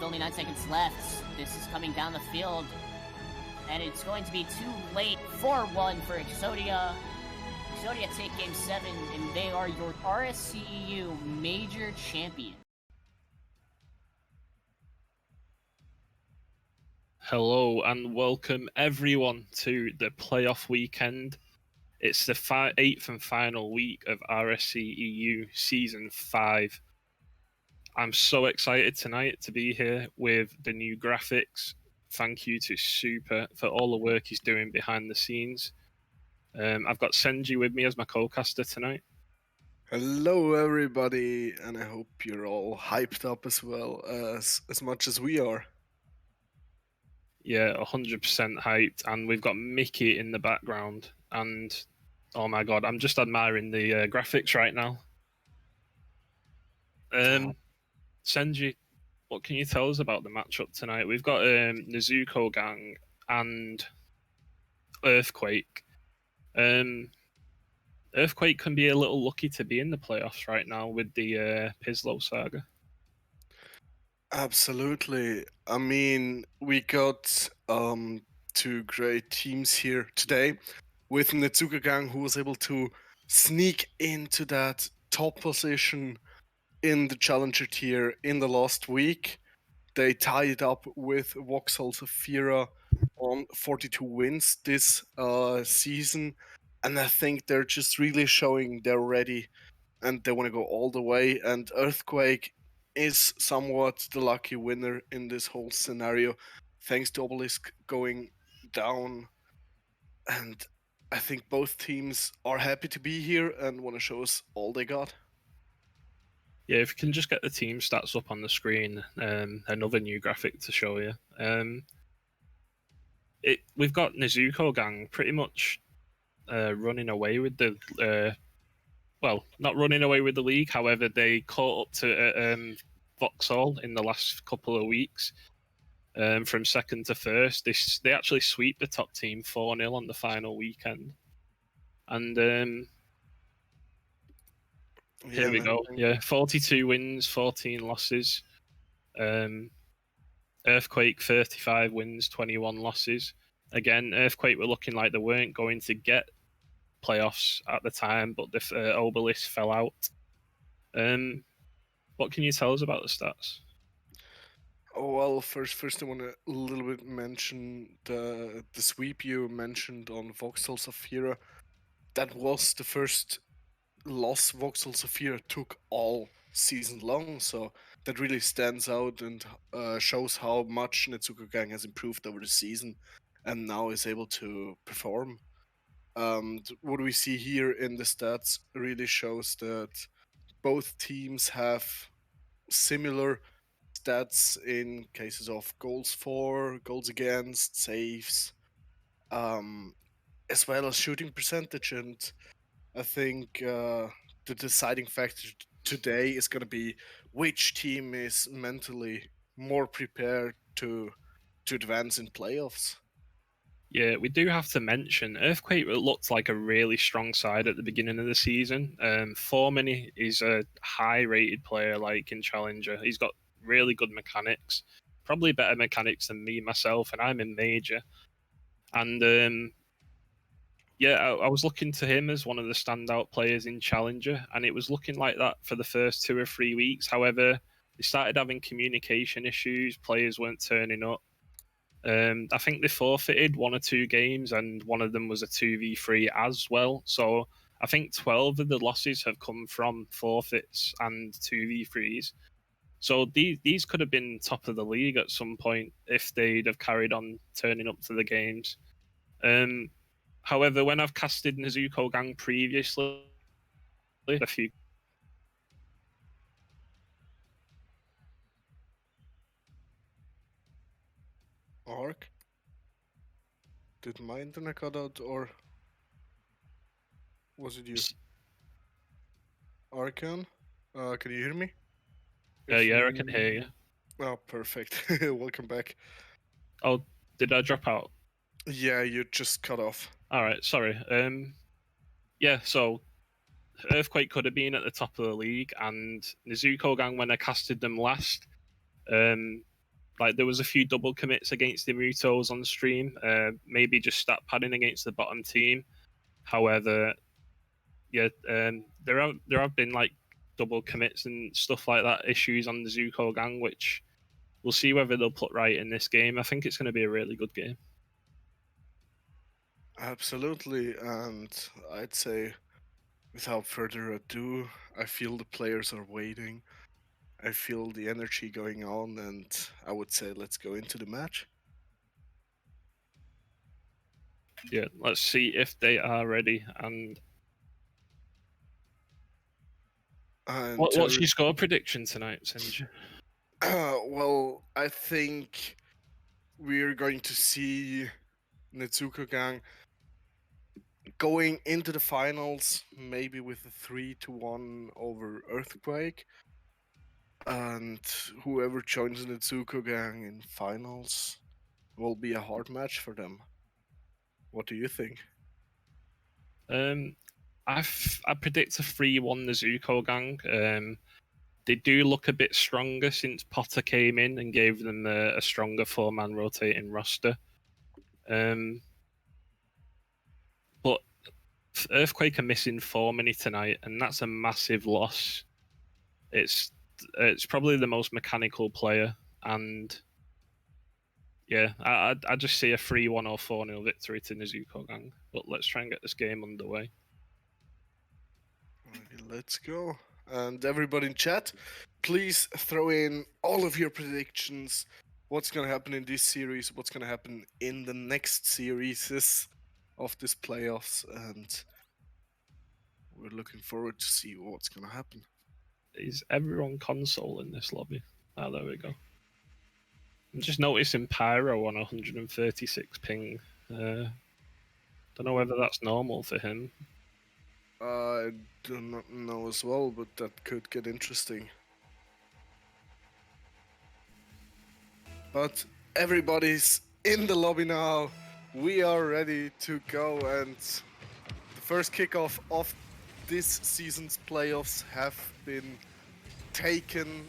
with only 9 seconds left. This is coming down the field, and it's going to be too late. 4-1 for Exodia. Exodia take Game 7, and they are your RSCEU Major Champion. Hello and welcome everyone to the playoff weekend. It's the 8th and final week of RSCEU Season 5. I'm so excited tonight to be here with the new graphics. Thank you to Super for all the work he's doing behind the scenes. I've got Senji with me as my co-caster tonight. Hello everybody, and I hope you're all hyped up as well as much as we are. Yeah, 100% hyped, and we've got Mickey in the background, and oh my god, I'm just admiring the graphics right now. Senji, what can you tell us about the matchup tonight? We've got Nezuko Gang and Earthquake. Earthquake can be a little lucky to be in the playoffs right now with the Pislow saga. Absolutely. I mean, we got two great teams here today with Nezuka Gang, who was able to sneak into that top position in the Challenger tier in the last week. They tied up with Vauxhall Saphira on 42 wins this season, and I think they're just really showing they're ready and they want to go all the way. And Earthquake is somewhat the lucky winner in this whole scenario, thanks to Obelisk going down. And I think both teams are happy to be here and want to show us all they got. Yeah, if you can just get the team stats up on the screen, another new graphic to show you. We've got Nezuko Gang pretty much running away with the well, not running away with the league. However, they caught up to Vauxhall in the last couple of weeks. From second to first, they actually sweep the top team 4-0 on the final weekend. And here we go. Yeah, 42 wins, 14 losses. Earthquake 35 wins, 21 losses. Again, Earthquake were looking like they weren't going to get playoffs at the time, but the Obelisk fell out. What can you tell us about the stats? Oh well, first I want to a little bit mention the sweep you mentioned on Vauxhall Saphira. That was the first loss Vauxhall Saphira took all season long, so that really stands out and shows how much Nezuko Gang has improved over the season and now is able to perform. What we see here in the stats really shows that both teams have similar stats in cases of goals for, goals against, saves, as well as shooting percentage. And I think the deciding factor today is going to be which team is mentally more prepared to advance in playoffs. Yeah, we do have to mention Earthquake looked like a really strong side at the beginning of the season. Foreman is a high-rated player, like in Challenger. He's got really good mechanics, probably better mechanics than me myself, and I'm in Major. And yeah, I was looking to him as one of the standout players in Challenger, and it was looking like that for the first 2 or 3 weeks. However, they started having communication issues. Players weren't turning up. I think they forfeited 1 or 2 games, and one of them was a 2v3 as well. So I think 12 of the losses have come from forfeits and 2v3s. So these could have been top of the league at some point if they'd have carried on turning up to the games. However, when I've casted Nezuko Gang previously, a few Arc? Did my internet cut out or was it you? Arcan? Can you hear me? Yeah, I can hear you. Oh, perfect. Welcome back. Oh, did I drop out? Yeah, you just cut off. All right, sorry. Yeah, so Earthquake could have been at the top of the league, and Nezuko Gang, when I casted them last, like there was a few double commits against the Mutos on stream, maybe just stat padding against the bottom team. However, yeah, there have been like double commits and stuff like that issues on the Zuko gang, which we'll see whether they'll put right in this game. I think it's going to be a really good game. Absolutely, and I'd say, without further ado, I feel the players are waiting. I feel the energy going on, and I would say let's go into the match. Yeah, let's see if they are ready. And what's your score prediction tonight, Sinja? Well, I think we're going to see Netsuko Gang going into the finals, maybe with a 3-1 over Earthquake. And whoever joins the Netsuko Gang in finals will be a hard match for them. What do you think? I predict a 3-1 Nezuko gang. They do look a bit stronger since Potter came in and gave them a stronger 4-man rotating roster. But Earthquake are missing Formany tonight, and that's a massive loss. It's probably the most mechanical player, and yeah, I just see a 3-1 or 4-0 victory to Nezuko gang. But let's try and get this game underway. Let's go. And everybody in chat, please throw in all of your predictions. What's going to happen in this series? What's going to happen in the next series of this playoffs? And we're looking forward to see what's going to happen. Is everyone console in this lobby? Oh, there we go. I'm just noticing Pyro on 136 ping. Don't know whether that's normal for him. I do not know as well, but that could get interesting. But everybody's in the lobby now. We are ready to go, and the first kickoff of this season's playoffs have been taken,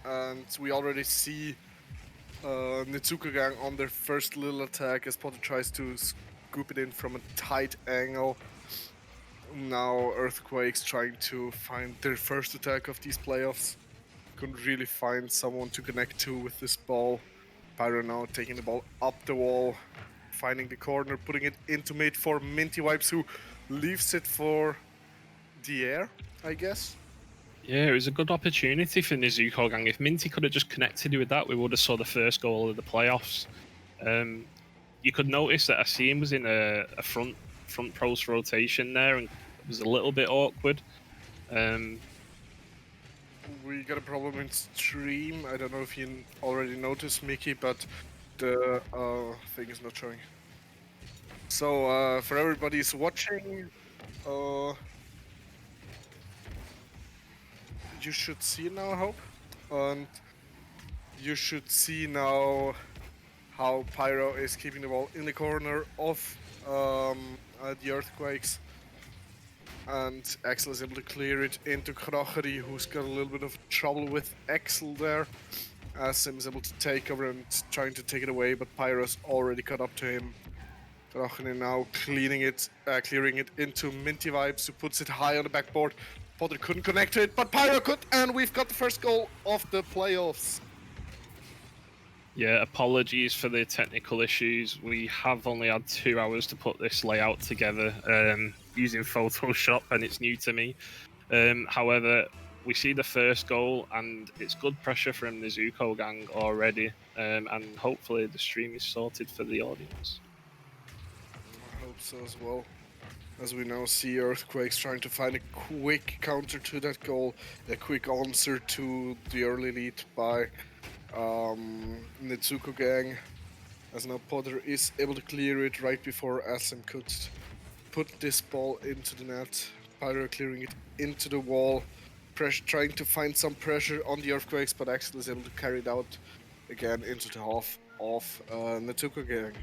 and we already see Netsuko Gang on their first little attack as Potter tries to scoop it in from a tight angle. Now Earthquake's trying to find their first attack of these playoffs. Couldn't really find someone to connect to with this ball. Pyro now taking the ball up the wall, finding the corner, putting it into mid for Minty Wipes, who leaves it for the air, I guess. Yeah, it was a good opportunity for Nezuko gang. If Minty could have just connected with that, we would have saw the first goal of the playoffs. You could notice that Asim was in a front post rotation there, and it was a little bit awkward. We got a problem in stream. I don't know if you already noticed, Mickey, but the thing is not showing. So for everybody who's watching, you should see now, I hope. And you should see now how Pyro is keeping the ball in the corner of the Earthquakes. And Axel is able to clear it into Krocheri, who's got a little bit of trouble with Axel there. Sim is able to take over and trying to take it away, but Pyro's already caught up to him. Krocheri now clearing it into Minty Vibes, who puts it high on the backboard. Potter couldn't connect to it, but Pyro could, and we've got the first goal of the playoffs. Yeah, apologies for the technical issues. We have only had 2 hours to put this layout together using Photoshop, and it's new to me. However, we see the first goal, and it's good pressure from the Nezuko gang already, and hopefully the stream is sorted for the audience. I hope so as well. As we now see Earthquakes trying to find a quick counter to that goal, a quick answer to the early lead by Netsuko Gang, as now Potter is able to clear it right before Asim could put this ball into the net. Pyro clearing it into the wall, trying to find some pressure on the Earthquakes, but Axel is able to carry it out again into the half of Netsuko Gang.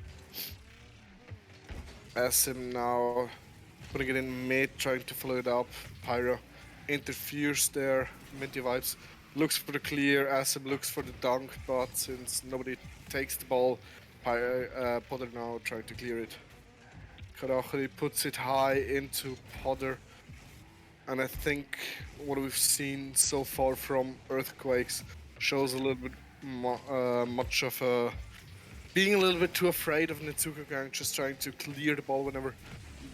Asim now putting it in mid, trying to follow it up. Pyro interferes there. Minty Vibes looks for the clear, Asim looks for the dunk, but since nobody takes the ball, Potter now trying to clear it. Karachari puts it high into Potter. And I think what we've seen so far from Earthquakes shows a little bit much of a being a little bit too afraid of Netsuka Gang, just trying to clear the ball whenever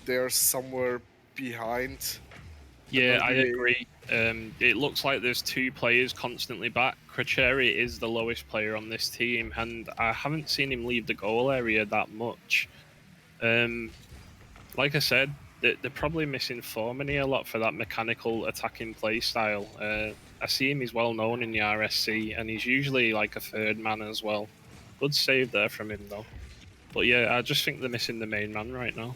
they're somewhere behind. Yeah, not I really- agree. It looks like there's two players constantly back. Kracheri is the lowest player on this team, and I haven't seen him leave the goal area that much. Like I said, they're probably missing Formany a lot for that mechanical attacking play style. I see him, he's well known in the RSC, and he's usually like a third man as well. Good save there from him, though. But yeah, I just think they're missing the main man right now.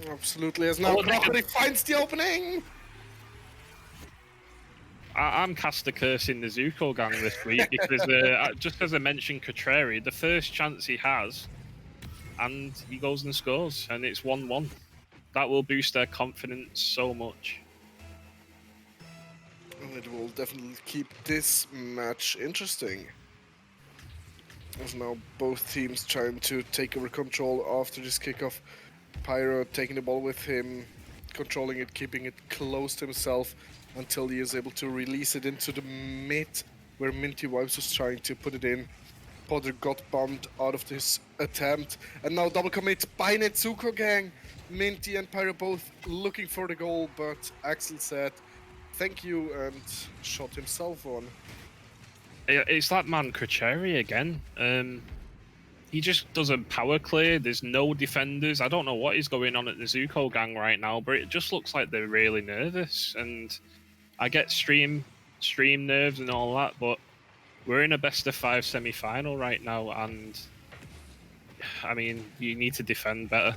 Absolutely, as now Oh, they Karachari finds the opening! I'm cast a curse in the Zuko gang this week because just as I mentioned Cotreri, the first chance he has, and he goes and scores, and it's 1-1. That will boost their confidence so much. And it will definitely keep this match interesting. As now both teams trying to take over control after this kickoff. Pyro taking the ball with him, controlling it, keeping it close to himself until he is able to release it into the mid where Minty Wipes was trying to put it in. Potter got bumped out of this attempt, and now double commit by Netsuko Gang. Minty and Pyro both looking for the goal, but Axel said thank you and shot himself on. It's that man Kracheri again. He just does a power clear. There's no defenders. I don't know what is going on at the Zuko gang right now, but it just looks like they're really nervous. And I get stream nerves and all that, but we're in a best of 5 semi-final right now, and I mean, you need to defend better.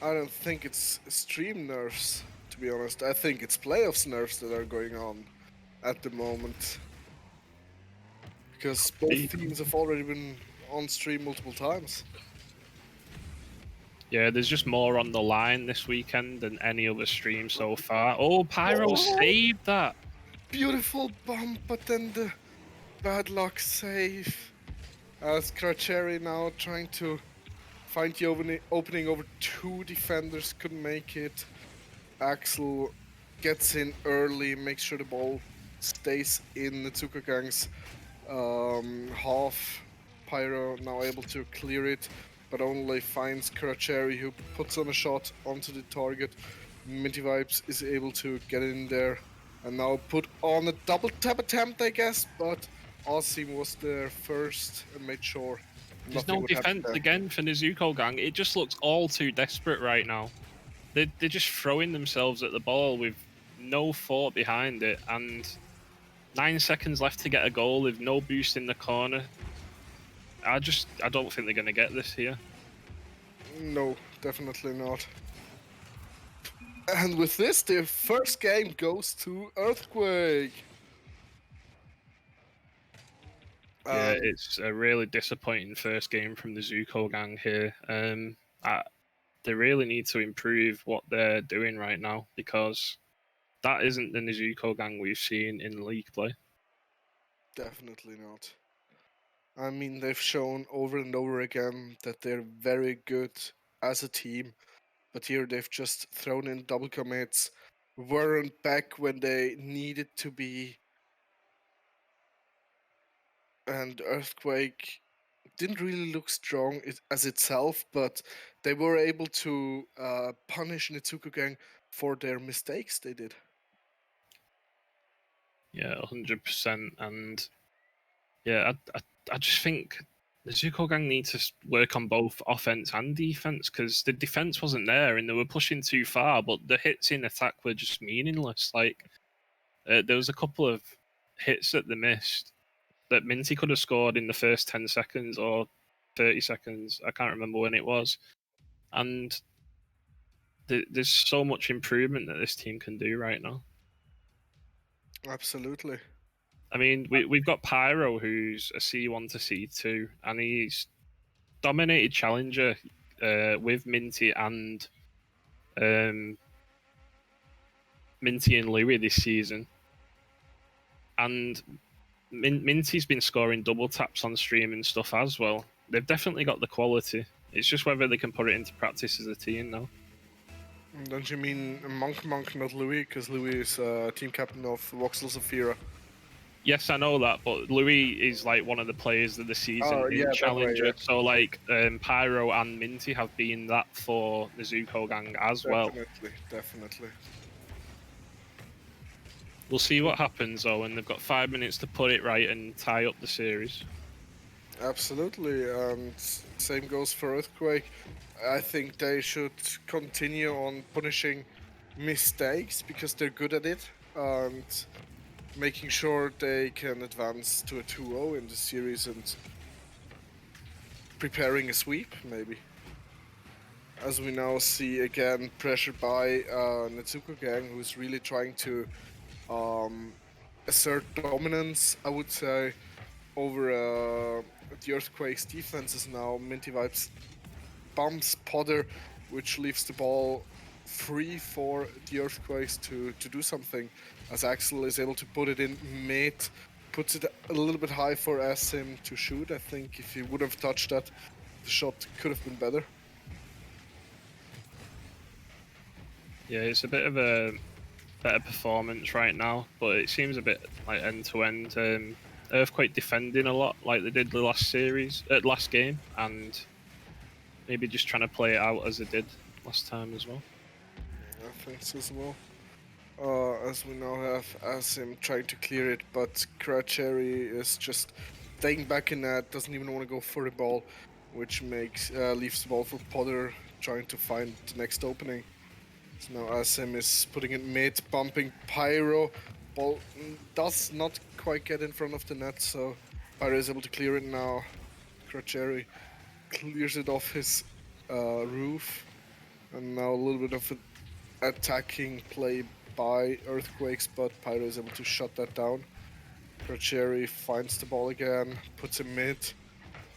I don't think it's stream nerfs, to be honest. I think it's playoffs nerfs that are going on at the moment. Because both teams have already been on stream multiple times. Yeah, there's just more on the line this weekend than any other stream so far. Oh, Pyro saved that! Beautiful bump, but then the bad luck save. As Kracheri now trying to find the opening over two defenders, couldn't make it. Axel gets in early, makes sure the ball stays in Netsuka Gang's half. Pyro now able to clear it, but only finds Karacheri, who puts on a shot onto the target. Minty Vibes is able to get in there and now put on a double tap attempt, I guess, but Asim was there first and made sure There's nothing no would happen defense there. again for Nezuko gang. It just looks all too desperate right now. They're just throwing themselves at the ball with no thought behind it, and 9 seconds left to get a goal with no boost in the corner. I don't think they're going to get this here. No, definitely not. And with this, the first game goes to Earthquake. Yeah, it's a really disappointing first game from the Zuko gang here. They really need to improve what they're doing right now, because that isn't the Nezuko gang we've seen in league play. Definitely not. I mean, they've shown over and over again that they're very good as a team, but here they've just thrown in double commits, weren't back when they needed to be, and Earthquake didn't really look strong as itself, but they were able to punish Netsuko Gang for their mistakes they did. Yeah, 100%. And yeah, I just think the Zuko gang need to work on both offense and defense, because the defense wasn't there and they were pushing too far, but the hits in attack were just meaningless. Like, there was a couple of hits that they missed that Minty could have scored in the first 10 seconds or 30 seconds. I can't remember when it was. And there's so much improvement that this team can do right now. Absolutely. I mean, we've got Pyro, who's a C1 to C2, and he's dominated Challenger with Minty and Minty and Louis this season. and Minty's been scoring double taps on stream and stuff as well. They've definitely got the quality. It's just whether they can put it into practice as a team now. Don't you mean Monk, not Louis? Because Louis is team captain of Voxel Zafira. Yes, I know that, but Louis is like one of the players of the season in Challenger. Yeah. So like Pyro and Minty have been that for the Zuko gang as well. Definitely. We'll see what happens though, and they've got 5 minutes to put it right and tie up the series. Absolutely, and same goes for Earthquake. I think they should continue on punishing mistakes because they're good at it, and making sure they can advance to a 2-0 in the series and preparing a sweep, maybe. As we now see again, pressured by Netsuko gang, who's really trying to assert dominance, I would say, over the Earthquake's defenses now. Minty Vibes bumps Potter, which leaves the ball free for the Earthquakes to do something, as Axel is able to put it in mid, puts it a little bit high for Asim to shoot. I think if he would have touched that, the shot could have been better. Yeah, it's a bit of a better performance right now, but it seems a bit like end-to-end. Earthquake defending a lot like they did the last game, and maybe just trying to play it out as they did last time as well. I think so as well. As we now have Asim trying to clear it, but Kratcheri is just staying back in that, doesn't even want to go for the ball, which leaves the ball for Potter trying to find the next opening. So now Asim is putting it mid, bumping Pyro. Ball does not quite get in front of the net, so Pyro is able to clear it now. Kratcheri clears it off his roof, and now a little bit of an attacking play by Earthquakes, but Pyro is able to shut that down. Kratcheri finds the ball again, puts it mid,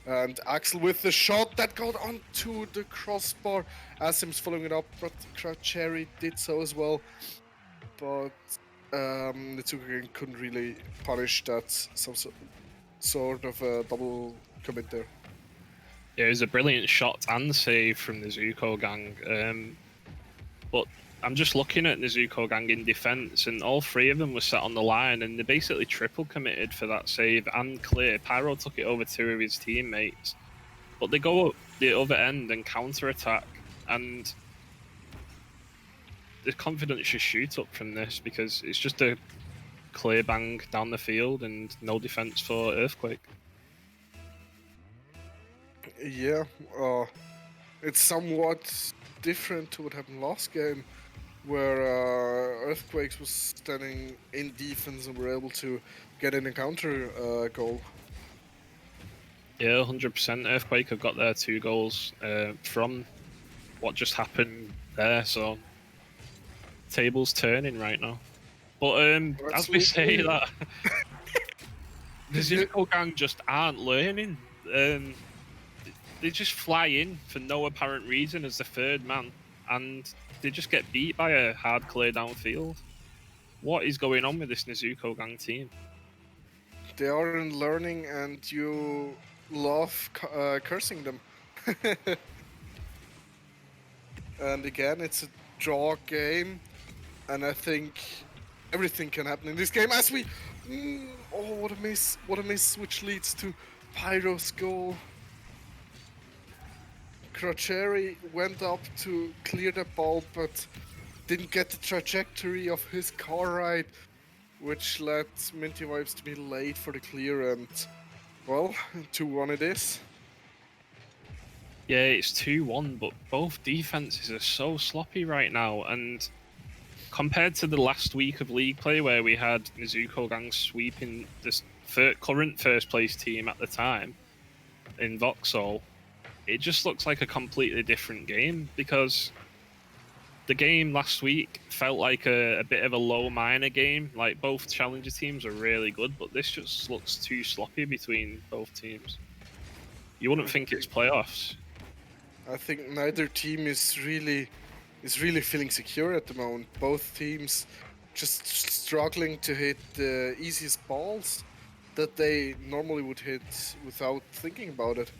and Axel with the shot that got onto the crossbar. Asim's following it up, but Kratcheri did so as well. But the Tsukugen couldn't really punish that some sort of a double commit there. Yeah, it was a brilliant shot and save from the Zuko gang. But I'm just looking at the Zuko gang in defence, and all three of them were sat on the line, and they basically triple committed for that save and clear. Pyro took it over two of his teammates, but they go up the other end and counter-attack, and the confidence should shoot up from this because it's just a clear bang down the field and no defence for Earthquake. Yeah, it's somewhat different to what happened last game, where Earthquakes was standing in defense and were able to get in a counter goal. Yeah, 100%. Earthquake have got their 2 goals from what just happened there, so table's turning right now. But as we say that, the Zuko gang just aren't learning. They just fly in for no apparent reason as the third man, and they just get beat by a hard clear downfield. What is going on with this Nezuko gang team? They aren't learning, and you love cursing them. And again, it's a draw game, and I think everything can happen in this game as we... oh, what a miss, which leads to Pyro's goal. Kratcheri went up to clear the ball, but didn't get the trajectory of his car ride, which led Minty Vibes to be late for the clear, and, well, 2-1 it is. Yeah, it's 2-1, but both defenses are so sloppy right now, and compared to the last week of league play where we had Nezuko gang sweeping this current first place team at the time in Vauxhall, it just looks like a completely different game, because the game last week felt like a bit of a low minor game. Like, both challenger teams are really good, but this just looks too sloppy between both teams. You wouldn't think it's playoffs. I think neither team is really feeling secure at the moment. Both teams just struggling to hit the easiest balls that they normally would hit without thinking about it.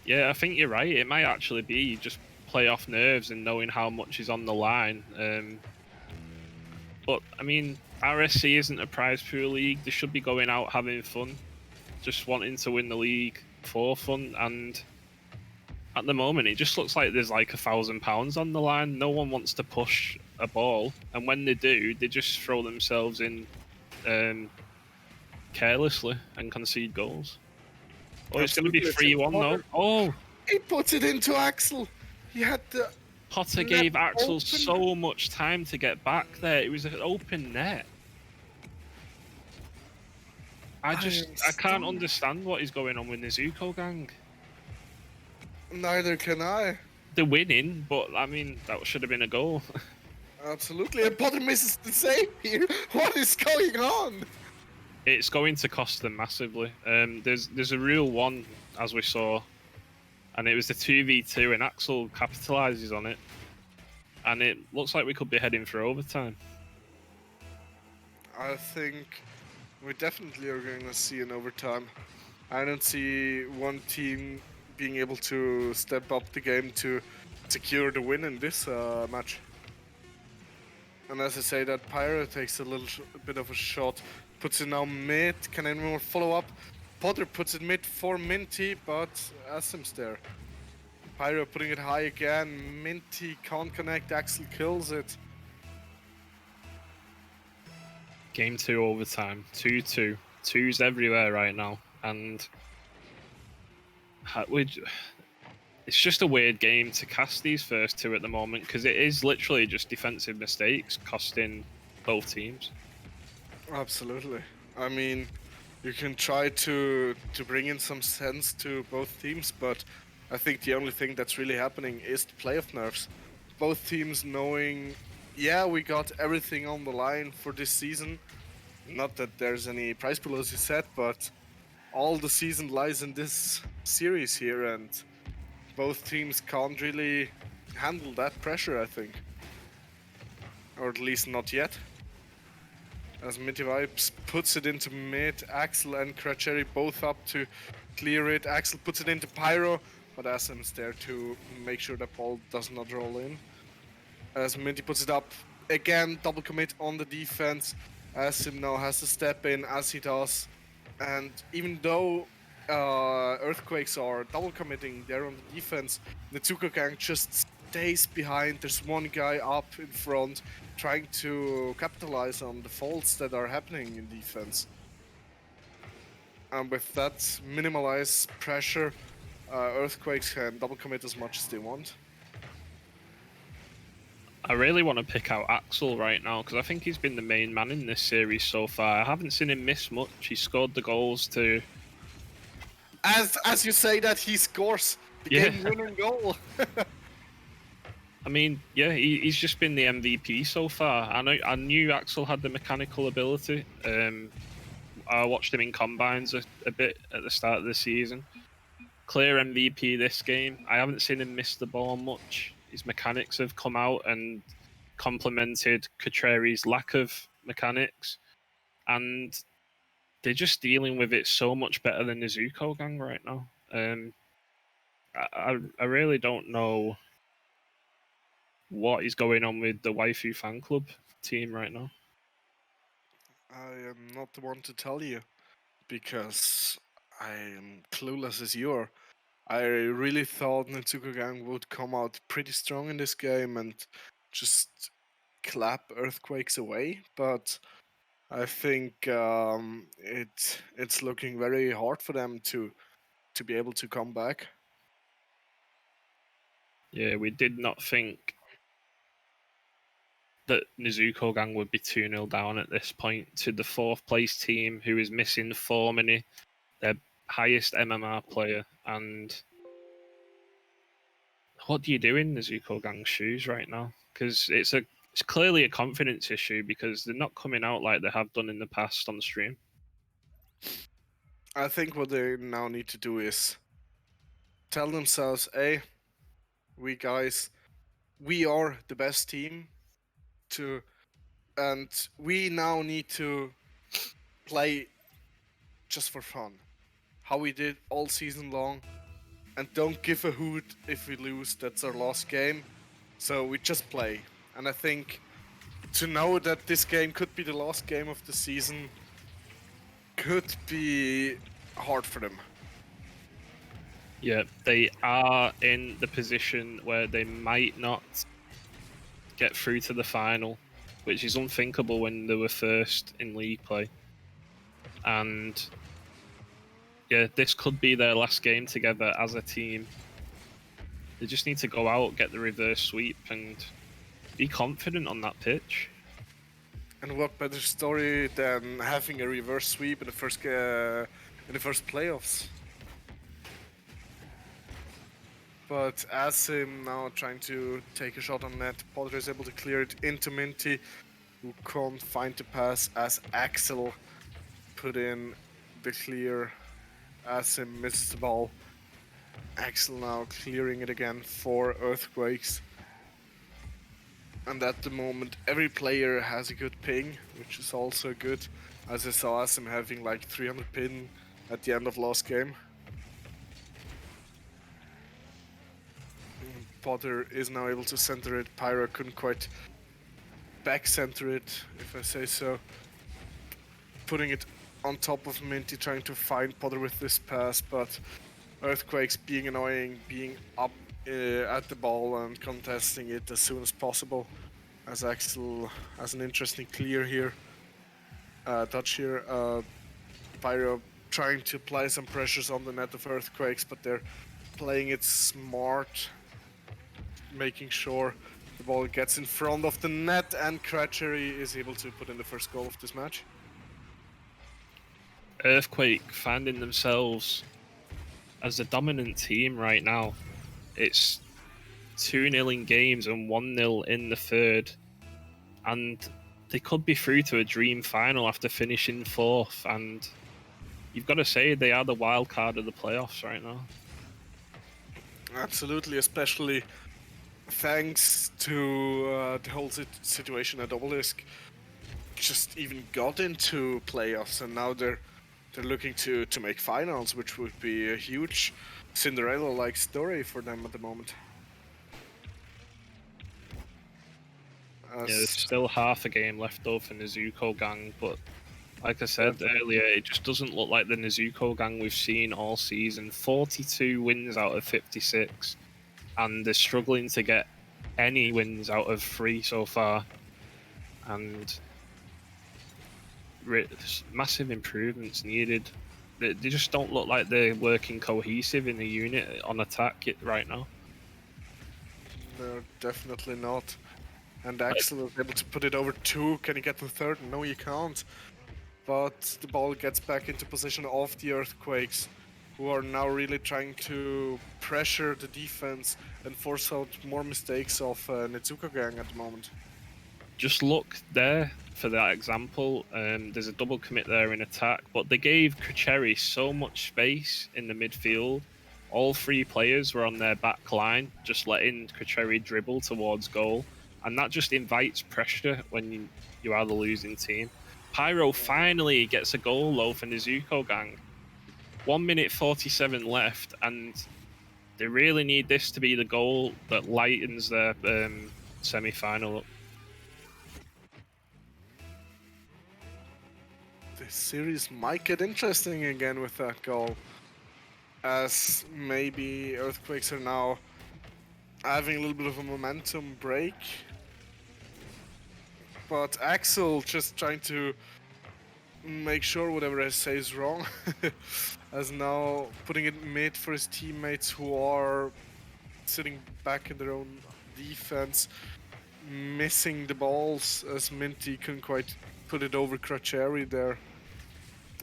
Yeah, I think you're right. It might actually be just play off nerves and knowing how much is on the line. But I mean, RSC isn't a prize pool league. They should be going out having fun, just wanting to win the league for fun. And at the moment, it just looks like there's like £1,000 on the line. No one wants to push a ball, and when they do, they just throw themselves in carelessly and concede goals. Oh, it's going to be Absolutely. 3-1 though. Oh, He puts it into Axel. He had the Potter net gave Axel open. so much time to get back there. It was an open net. I can't stunned. understand what is going on with Nezuko gang. Neither can I. They're winning, but I mean that should have been a goal. Absolutely. And Potter misses the save here. What is going on? It's going to cost them massively. There's a real one, as we saw, and it was the 2v2, and Axel capitalizes on it, and it looks like we could be heading for overtime. I think we definitely are going to see an overtime. I don't see one team being able to step up the game to secure the win in this match. And as I say that, Pyro takes a bit of a shot, puts it now mid. Can anyone follow up? Potter puts it mid for Minty, but Asim's there. Pyro putting it high again. Minty can't connect. Axel kills it. Game 2 overtime, 2-2. Twos everywhere right now, and it's just a weird game to cast these first two at the moment because it is literally just defensive mistakes costing both teams. Absolutely. I mean, you can try to bring in some sense to both teams, but I think the only thing that's really happening is the playoff nerves. Both teams knowing, yeah, we got everything on the line for this season. Not that there's any prize pool, as you said, but all the season lies in this series here, and both teams can't really handle that pressure, I think. Or at least not yet. As Minty Vibes puts it into mid, Axel and Kratcheri both up to clear it. Axel puts it into Pyro, but Asim's there to make sure that ball does not roll in. As Minty puts it up again, double commit on the defense. Asim now has to step in as he does. And even though Earthquakes are double committing there on the defense, Netsuko Gang just stays behind. There's one guy up in front trying to capitalize on the faults that are happening in defense. And with that, minimalize pressure. Earthquakes can double commit as much as they want. I really want to pick out Axel right now because I think he's been the main man in this series so far. I haven't seen him miss much. He scored the goals to... As you say that, he scores the game-winning goal. I mean, yeah, he's just been the MVP so far. I knew Axel had the mechanical ability. I watched him in combines a bit at the start of the season. Clear MVP this game. I haven't seen him miss the ball much. His mechanics have come out and complemented Katreri's lack of mechanics, and they're just dealing with it so much better than the Nezuko gang right now. I really don't know what is going on with the Waifu fan club team right now. I am not the one to tell you, because I am clueless as you are. I really thought Netsuko Gang would come out pretty strong in this game and just clap Earthquakes away, but I think it's looking very hard for them to be able to come back. Yeah, we did not think that Nezuko Gang would be 2-0 down at this point to the fourth place team who is missing Formini, their highest MMR player. And what do you do in Nezuko Gang's shoes right now? Because it's clearly a confidence issue because they're not coming out like they have done in the past on stream. I think what they now need to do is tell themselves, hey, we guys, we are the best team to And we now need to play just for fun, how we did all season long, and don't give a hoot if we lose. That's our last game, so we just play. And I think to know that this game could be the last game of the season could be hard for them. Yeah, they are in the position where they might not get through to the final, which is unthinkable when they were first in league play. And yeah, this could be their last game together as a team. They just need to go out, get the reverse sweep, and be confident on that pitch. And what better story than having a reverse sweep in the first playoffs? But Asim now trying to take a shot on net. Potter is able to clear it into Minty, who can't find the pass as Axel put in the clear. Asim misses the ball. Axel now clearing it again for Earthquakes. And at the moment, every player has a good ping, which is also good. As I saw Asim having like 300 ping at the end of last game. Potter is now able to center it. Pyro couldn't quite back center it, if I say so. Putting it on top of Minty, trying to find Potter with this pass, but Earthquakes being annoying, being up at the ball and contesting it as soon as possible. As Axel has an interesting clear here, touch here. Pyro trying to apply some pressures on the net of Earthquakes, but they're playing it smart, making sure the ball gets in front of the net, and Kratchery is able to put in the first goal of this match. Earthquake finding themselves as the dominant team right now. It's 2-0 in games and 1-0 in the third. And they could be through to a dream final after finishing fourth. And you've got to say they are the wild card of the playoffs right now. Absolutely, especially thanks to the whole situation at Obelisk. Just even got into playoffs, and now they're looking to make finals, which would be a huge Cinderella-like story for them at the moment. Yeah, there's still half a game left over for Nezuko Gang, but like I said earlier, it just doesn't look like the Nezuko Gang we've seen all season. 42 wins out of 56, and they're struggling to get any wins out of 3 so far. And massive improvements needed. They just don't look like they're working cohesive in the unit on attack right now. No, definitely not. And Axel is able to put it over 2. Can he get the third? No, you can't. But the ball gets back into position of the Earthquakes, who are now really trying to pressure the defense and force out more mistakes of Nezuko Gang at the moment. Just look there for that example. There's a double commit there in attack, but they gave Kucheri so much space in the midfield. All 3 players were on their back line, just letting Kucheri dribble towards goal. And that just invites pressure when you are the losing team. Pyro finally gets a goal though for Nezuko Gang. 1 minute 47 left, and they really need this to be the goal that lightens their semi-final up. This series might get interesting again with that goal, as maybe Earthquakes are now having a little bit of a momentum break. But Axel just trying to make sure whatever I say is wrong, as now putting it mid for his teammates who are sitting back in their own defense, missing the balls as Minty couldn't quite put it over Kratchery there.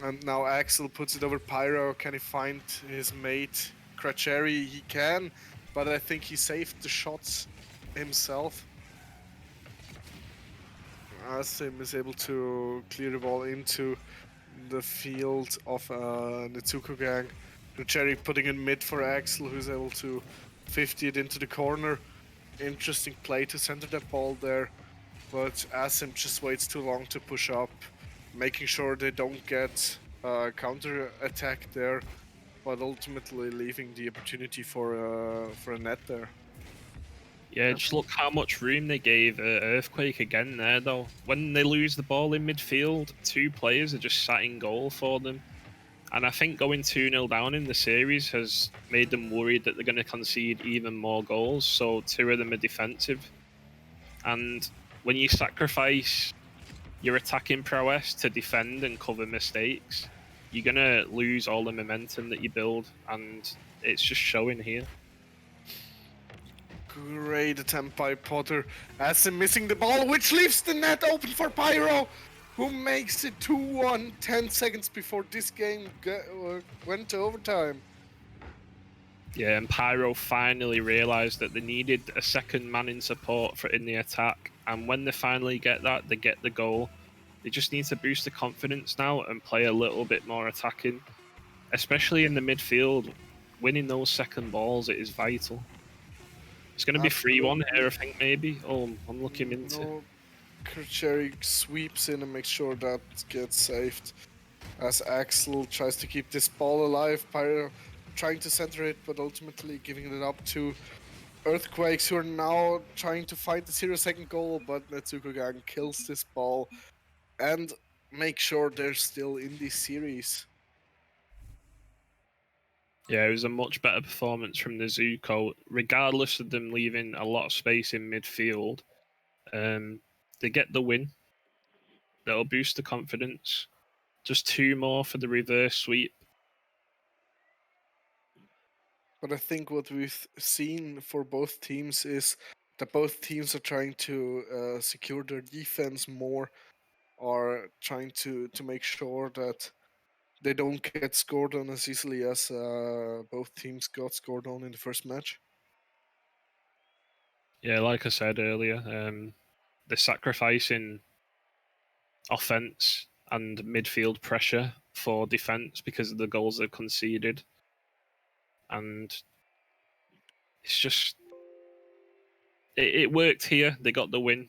And now Axel puts it over Pyro. Can he find his mate Kratchery? He can, but I think he saved the shots himself. Asim is able to clear the ball into the field of Nezuko Gang. Kratchery putting in mid for Axel, who's able to 50 it into the corner. Interesting play to center that ball there. but Asim just waits too long to push up, making sure they don't get counter attack there, but ultimately leaving the opportunity for a net there. Yeah, just look how much room they gave Earthquake again there, though. When they lose the ball in midfield, 2 players are just sat in goal for them. And I think going 2-0 down in the series has made them worried that they're going to concede even more goals. So 2 of them are defensive. And when you sacrifice your attacking prowess to defend and cover mistakes, you're going to lose all the momentum that you build. And it's just showing here. Great attempt by Potter. Asim missing the ball, which leaves the net open for Pyro, who makes it 2-1 10 seconds before this game went to overtime. Yeah, and Pyro finally realised that they needed a second man in support for in the attack. And when they finally get that, they get the goal. They just need to boost the confidence now and play a little bit more attacking, especially in the midfield. Winning those second balls, it is vital. It's going to be 3-1 here, I think, maybe. Oh, I'm looking into. No, Kercheri sweeps in and makes sure that gets saved. As Axel tries to keep this ball alive, Pyro trying to center it, but ultimately giving it up to Earthquakes, who are now trying to find the 0-second goal, but Netsuko Gang kills this ball and make sure they're still in this series. Yeah, it was a much better performance from the Zuko, regardless of them leaving a lot of space in midfield. They get the win. That'll boost the confidence. Just 2 more for the reverse sweep. But I think what we've seen for both teams is that both teams are trying to secure their defense more, are trying to make sure that they don't get scored on as easily as both teams got scored on in the first match. Yeah, like I said earlier, they're sacrificing offense and midfield pressure for defense because of the goals they've conceded. And it's just it worked here. They got the win.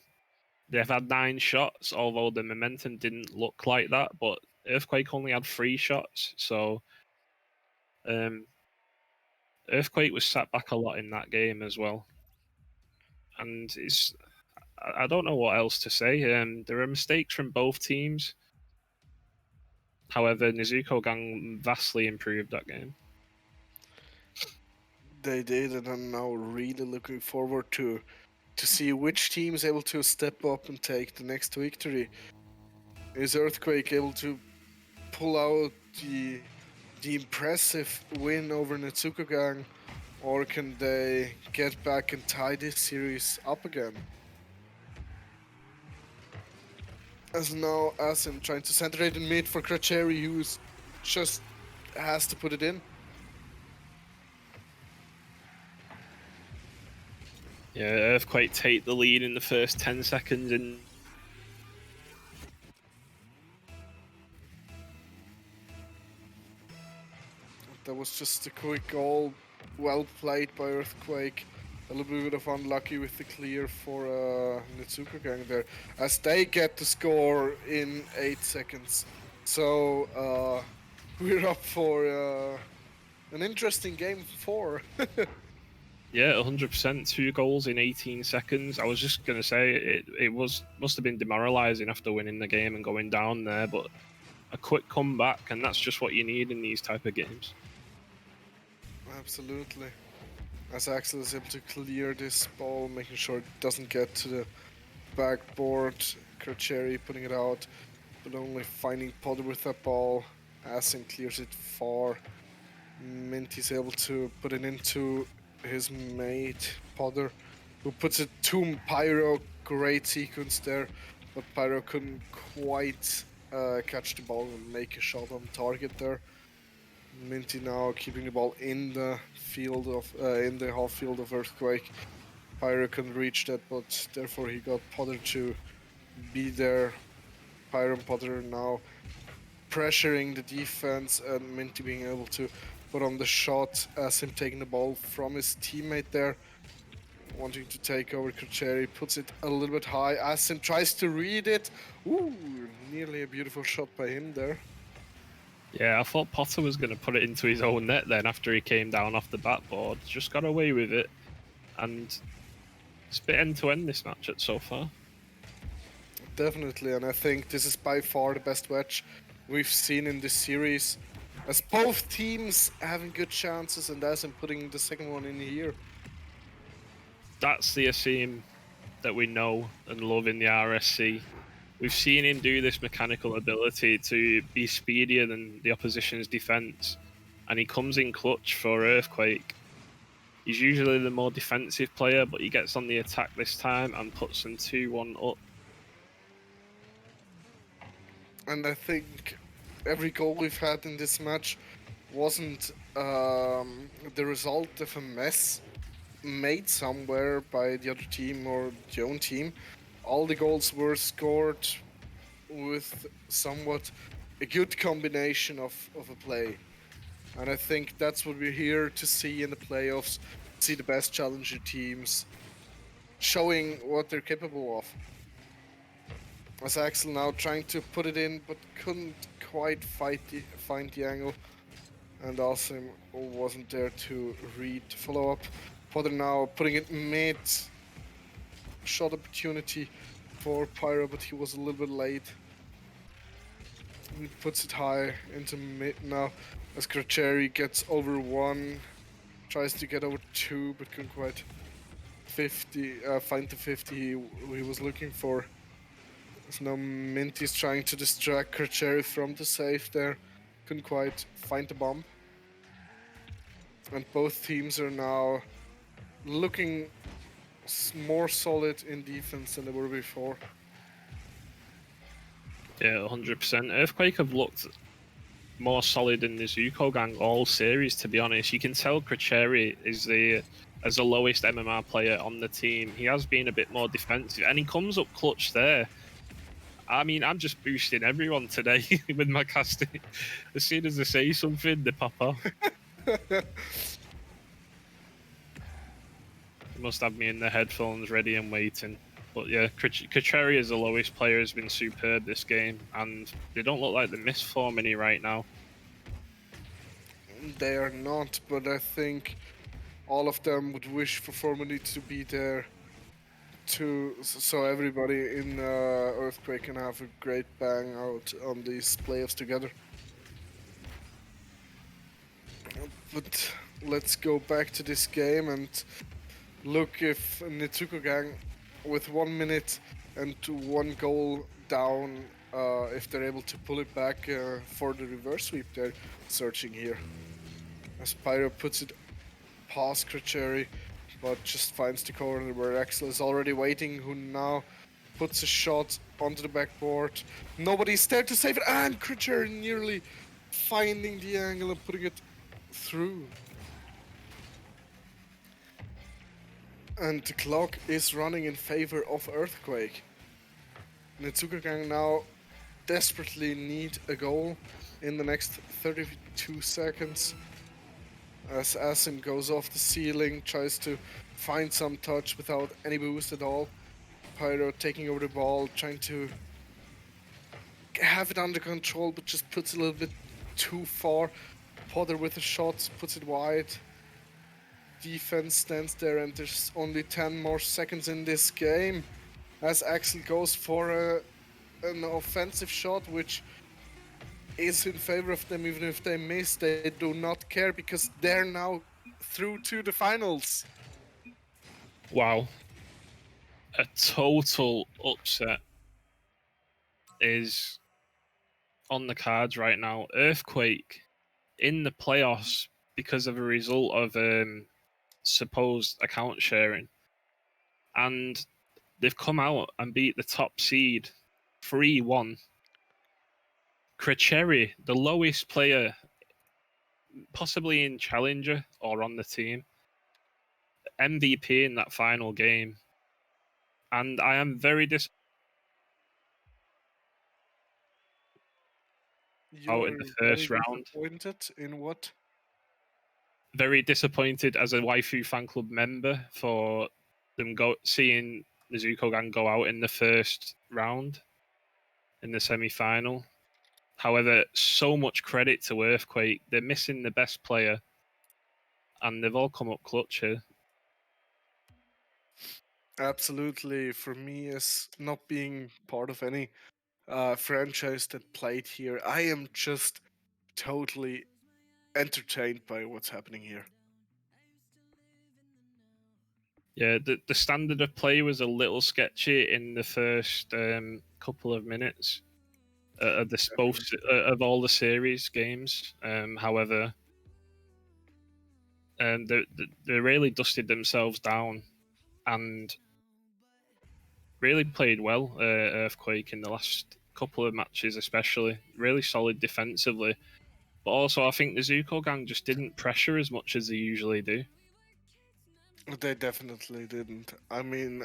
They've had 9 shots, although the momentum didn't look like that. But Earthquake only had 3 shots, so Earthquake was sat back a lot in that game as well. And I don't know what else to say. There are mistakes from both teams. However, Nezuko Gang vastly improved that game. They did, and I'm now really looking forward to see which team is able to step up and take the next victory. Is Earthquake able to pull out the impressive win over Netsuko Gang, or can they get back and tie this series up again? As now Asim trying to center it in mid for Kracheri, who's just has to put it in. Yeah, Earthquake take the lead in the first 10 seconds and That was just a quick goal, well played by Earthquake. A little bit of unlucky with the clear for Netsuko Gang there, as they get the score in 8 seconds. So we're up for an interesting game 4. yeah, 100%, 2 goals in 18 seconds. I was just gonna say it must have been demoralising after winning the game and going down there, but a quick comeback, and that's just what you need in these type of games. Absolutely. As Axel is able to clear this ball, making sure it doesn't get to the backboard. Kercheri putting it out, but only finding Potter with that ball. Asim clears it far. Minty's able to put it into his mate, Potter, who puts it to Pyro. Great sequence there, but Pyro couldn't quite catch the ball and make a shot on target there. Minty now keeping the ball in the field of in the half field of Earthquake. Pyro couldn't reach that, but therefore he got Potter to be there. Pyro and Potter now pressuring the defense, and Minty being able to put on the shot as him taking the ball from his teammate there. wanting to take over. Kracheri puts it a little bit high. Asim tries to read it. Ooh, nearly a beautiful shot by him there. Yeah, I thought Potter was going to put it into his own net then after he came down off the backboard. Just got away with it. And it's a bit end-to-end this match so far. Definitely, and I think this is by far the best wedge we've seen in this series. As both teams having good chances and Asim putting the second one in here. That's the Asim that we know and love in the RSC. We've seen him do this mechanical ability to be speedier than the opposition's defense, and he comes in clutch for Earthquake. He's usually the more defensive player, but he gets on the attack this time and puts them 2-1 up. And I think every goal we've had in this match wasn't the result of a mess made somewhere by the other team or the own team. All the goals were scored with somewhat a good combination of a play. And I think that's what we're here to see in the playoffs, see the best challenger teams showing what they're capable of. As Axel now trying to put it in, but couldn't quite find the angle. And Asim wasn't there to read follow up. Potter now putting it mid. Shot opportunity for Pyro, but he was a little bit late. He puts it high into mid now. As Kracheri gets over one, tries to get over two, but couldn't quite find the 50 he was looking for. There's now Minty's trying to distract Kracheri from the save there. Couldn't quite find the bomb. And both teams are now looking more solid in defense than they were before. Yeah, 100%. Earthquake have looked more solid in the Zuko gang all series, to be honest. You can tell Kracheri is as the lowest MMR player on the team. He has been a bit more defensive, and he comes up clutch there. I mean, I'm just boosting everyone today with my casting. As soon as they say something, they pop off. They must have me in the headphones ready and waiting. But yeah, Kracheri as the lowest player has been superb this game, and they don't look like they miss for many right now. They are not, but I think all of them would wish for Formony to be there so everybody in Earthquake can have a great bang out on these playoffs together. But let's go back to this game and look if Netsuko Gang, with 1 minute and 1 goal down, if they're able to pull it back for the reverse sweep they're searching here. As Pyro puts it past Kracheri, but just finds the corner where Axel is already waiting, who now puts a shot onto the backboard. Nobody's there to save it, and Kracheri nearly finding the angle and putting it through. And the clock is running in favor of Earthquake. Netsuka Gang now desperately need a goal in the next 32 seconds. As Asim goes off the ceiling, tries to find some touch without any boost at all. Pyro taking over the ball, trying to have it under control, but just puts it a little bit too far. Potter with the shots, puts it wide. Defense stands there, and there's only 10 more seconds in this game. As Axel goes for an offensive shot, which is in favor of them. Even if they miss, they do not care because they're now through to the finals. Wow. A total upset is on the cards right now. Earthquake in the playoffs because of a result of supposed account sharing. And they've come out and beat the top seed 3-1. Kracheri, the lowest player possibly in Challenger or on the team, MVP in that final game. And I am very disappointed in the first round. Disappointed in what? Very disappointed as a Waifu fan club member for them seeing Nezuko Gang go out in the first round in the semi-final. However, so much credit to Earthquake. They're missing the best player, and they've all come up clutch here. Absolutely. For me, as not being part of any franchise that played here, I am just totally entertained by what's happening here. Yeah, the standard of play was a little sketchy in the first couple of minutes of all the series games. However, they really dusted themselves down and really played well. Earthquake in the last couple of matches, especially really solid defensively. But also, I think the Zuko Gang just didn't pressure as much as they usually do. They definitely didn't. I mean,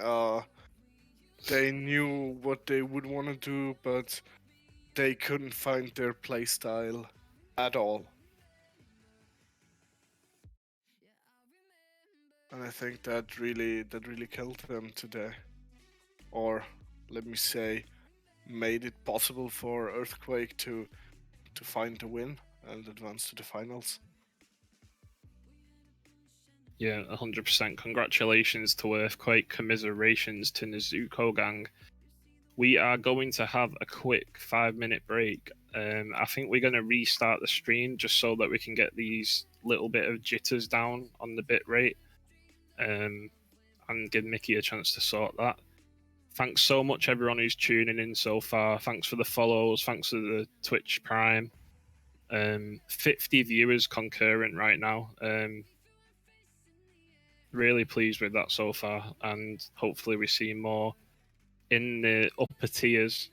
they knew what they would want to do, but they couldn't find their playstyle at all. And I think that really killed them today. Or let me say, made it possible for Earthquake to find the win and advance to the finals. Yeah, 100%. Congratulations to Earthquake. Commiserations to Nezuko Gang. We are going to have a quick 5-minute break. I think we're going to restart the stream just so that we can get these little bit of jitters down on the bit rate, and give Mickey a chance to sort that. Thanks so much, everyone who's tuning in so far. Thanks for the follows. Thanks for the Twitch Prime. 50 viewers concurrent right now. Really pleased with that so far, and hopefully we see more in the upper tiers